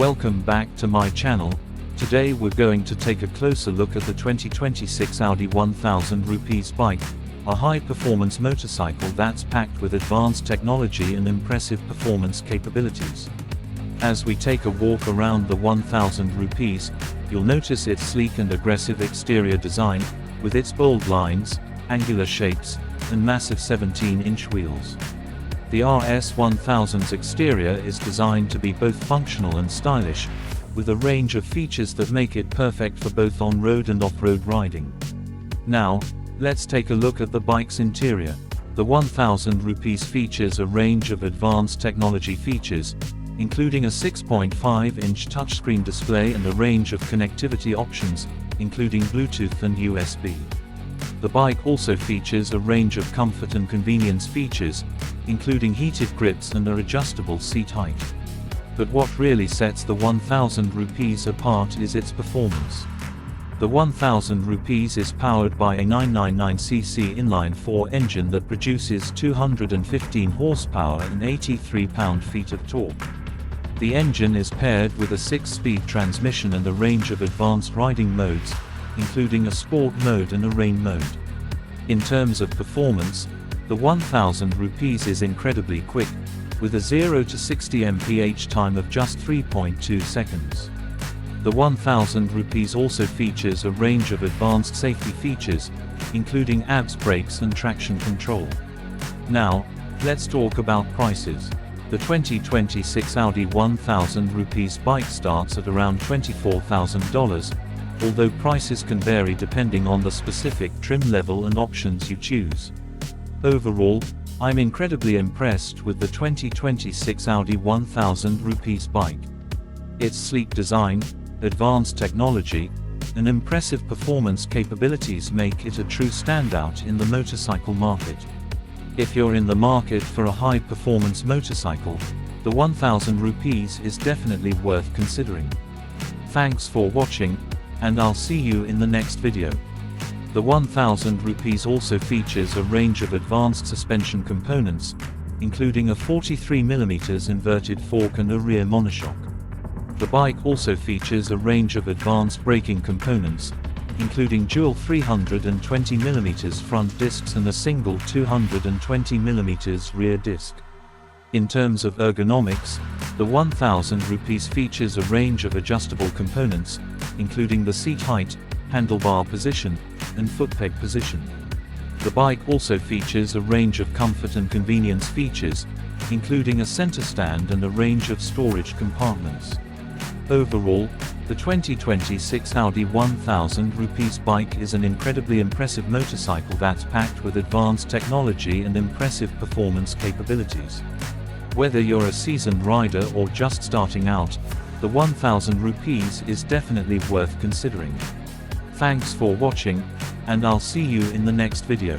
Welcome back to my channel. Today we're going to take a closer look at the 2026 Audi 1000 rupees bike, a high-performance motorcycle that's packed with advanced technology and impressive performance capabilities. As we take a walk around the 1000 rupees, you'll notice its sleek and aggressive exterior design, with its bold lines, angular shapes, and massive 17-inch wheels. The RS 1000's exterior is designed to be both functional and stylish, with a range of features that make it perfect for both on-road and off-road riding. Now, let's take a look at the bike's interior. The 1000 rupees features a range of advanced technology features, including a 6.5-inch touchscreen display and a range of connectivity options, including Bluetooth and USB. The bike also features a range of comfort and convenience features, including heated grips and an adjustable seat height. But what really sets the 1000 rupees apart is its performance. The 1000 rupees is powered by a 999cc inline-4 engine that produces 215 horsepower and 83 pound-feet of torque. The engine is paired with a 6-speed transmission and a range of advanced riding modes, including a sport mode and a rain mode. In terms of performance, the 1000 rupees is incredibly quick, with a 0 to 60 mph time of just 3.2 seconds. The 1000 rupees also features a range of advanced safety features, including ABS brakes and traction control. Now, let's talk about prices. The 2026 Audi 1000 rupees bike starts at around $24,000, although prices can vary depending on the specific trim level and options you choose. Overall, I'm incredibly impressed with the 2026 Audi 1000 rupees bike. Its sleek design, advanced technology, and impressive performance capabilities make it a true standout in the motorcycle market. If you're in the market for a high-performance motorcycle, the 1000 rupees is definitely worth considering. Thanks for watching, and I'll see you in the next video. The 1000 rupees also features a range of advanced suspension components, including a 43mm inverted fork and a rear monoshock. The bike also features a range of advanced braking components, including dual 320mm front discs and a single 220mm rear disc. In terms of ergonomics, the 1000 rupees features a range of adjustable components, including the seat height, handlebar position, and foot peg position. The bike also features a range of comfort and convenience features, including a center stand and a range of storage compartments. Overall, the 2026 Audi 1000 rupees bike is an incredibly impressive motorcycle that's packed with advanced technology and impressive performance capabilities. Whether you're a seasoned rider or just starting out, the 1000 rupees is definitely worth considering. Thanks for watching, and I'll see you in the next video.